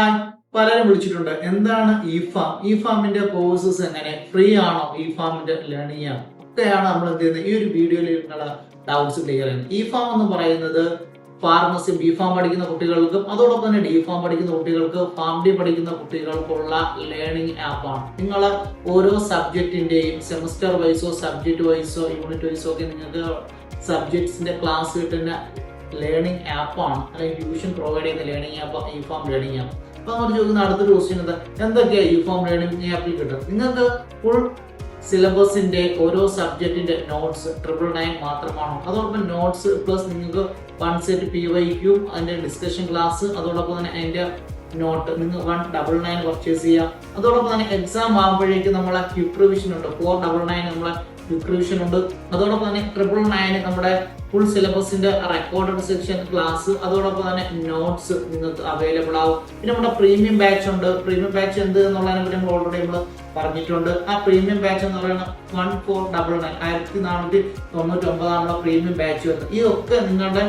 Hi, പലരും വിളിച്ചിട്ടുണ്ട്. എന്താണ് ഇ ഫാം? ഇ ഫാമിന്റെ കോഴ്സസ് എങ്ങനെ ഫ്രീ ആണോ? ഇ ഫാമിന്റെ ലേണിംഗ് ആണ് ഒക്കെയാണ് നമ്മൾ എന്ത് ചെയ്യുന്നത് ഈ ഒരു വീഡിയോയിൽ നിന്നുള്ള ഡൗട്ട്സ് ക്ലിയർ ചെയ്യുന്നത്. ഇ ഫാം എന്ന് പറയുന്നത് ഫാർമസി ബി ഫാം പഠിക്കുന്ന കുട്ടികൾക്കും അതോടൊപ്പം തന്നെ ഡി ഫാം പഠിക്കുന്ന കുട്ടികൾക്ക് ഫാം ഡി പഠിക്കുന്ന കുട്ടികൾക്കുള്ള ലേണിംഗ് ആപ്പാണ്. നിങ്ങൾ ഓരോ സബ്ജക്റ്റിന്റെയും സെമസ്റ്റർ വൈസോ സബ്ജക്ട് വൈസോ യൂണിറ്റ് വൈസോ ഒക്കെ നിങ്ങൾക്ക് സബ്ജക്ട്സിന്റെ ക്ലാസ് കിട്ടുന്ന ലേണിംഗ് ആപ്പാണ്, അല്ലെങ്കിൽ ട്യൂഷൻ പ്രൊവൈഡ് ചെയ്യുന്ന learning app E farm learning app. അപ്പൊ നമ്മൾ ചോദിക്കുന്ന അടുത്തൊരു ക്വസ്റ്റ്യൻ എന്താ, എന്തൊക്കെയാണ് ഇ ഫാം ലേണിംഗ് ആപ്പിൽ കിട്ടും? നിങ്ങൾക്ക് ഫുൾ സിലബസിന്റെ ഓരോ സബ്ജക്റ്റിന്റെ നോട്ട്സ് 999 മാത്രമാണോ? അതോടൊപ്പം നോട്ട്സ് പ്ലസ് നിങ്ങൾക്ക് 1 സെറ്റ് PYQ, അതിന്റെ ഡിസ്കഷൻ ക്ലാസ്, അതോടൊപ്പം തന്നെ അതിന്റെ നോട്ട് നിങ്ങൾ 199 പർച്ചേസ് ചെയ്യുക. അതോടൊപ്പം തന്നെ എക്സാം ആകുമ്പോഴേക്കും നമ്മളെ ക്വിക്ക് റിവിഷൻ ഉണ്ട്, 499 നമ്മളെ ക്വിക്ക് റിവിഷൻ ഉണ്ട്. അതോടൊപ്പം തന്നെ 999 നമ്മുടെ ഫുൾ സിലബസിന്റെ റെക്കോർഡഡ് സെക്ഷൻ ക്ലാസ്, അതോടൊപ്പം തന്നെ നോട്ട്സ് നിങ്ങൾക്ക് അവൈലബിൾ ആവും. പിന്നെ നമ്മുടെ പ്രീമിയം ബാച്ച് ഉണ്ട്. പ്രീമിയം ബാച്ച് എന്ത് എന്നുള്ളതിനെ പറ്റി നമ്മൾ ഓൾറെഡി നമ്മൾ പറഞ്ഞിട്ടുണ്ട്. ആ പ്രീമിയം ബാച്ച് എന്ന് പറയുന്നത് 1499 1499 പ്രീമിയം ബാച്ച് വരുന്നത്. ഇതൊക്കെ നിങ്ങളുടെ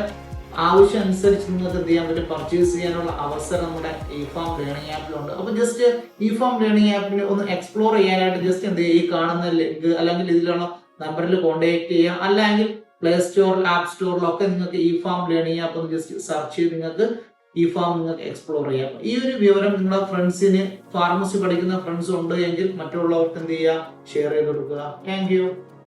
ആവശ്യം അനുസരിച്ച് നിങ്ങൾക്ക് എന്ത് ചെയ്യാൻ പറ്റും, പർച്ചേസ് ചെയ്യാനുള്ള അവസരം നമ്മുടെ ഇ ഫാം ലേണിംഗ് ആപ്പിലുണ്ട്. അപ്പൊ ജസ്റ്റ് ഇ ഫാം ലേണിംഗ് ആപ്പിൽ ഒന്ന് എക്സ്പ്ലോർ ചെയ്യാനായിട്ട് ജസ്റ്റ് എന്ത് ചെയ്യുക, ഈ കാണുന്ന ലിങ്ക് അല്ലെങ്കിൽ ഇതിലുള്ള നമ്പറിൽ കോൺടാക്ട് ചെയ്യുക. അല്ലെങ്കിൽ പ്ലേ സ്റ്റോറിൽ ആപ്പ് സ്റ്റോറിലൊക്കെ നിങ്ങൾക്ക് ഇ ഫാം ലേണിംഗ് ആപ്പ് ഒന്ന് ജസ്റ്റ് സെർച്ച് ചെയ്ത് നിങ്ങൾക്ക് ഇ ഫാം നിങ്ങൾക്ക് എക്സ്പ്ലോർ ചെയ്യാം. ഈ ഒരു വിവരം നിങ്ങളുടെ ഫ്രണ്ട്സിന് ഫാർമസി പഠിക്കുന്ന ഫ്രണ്ട്സ് ഉണ്ട് എങ്കിൽ മറ്റുള്ളവർക്ക് എന്ത് ചെയ്യുക, ഷെയർ ചെയ്ത് കൊടുക്കുക. Thank you.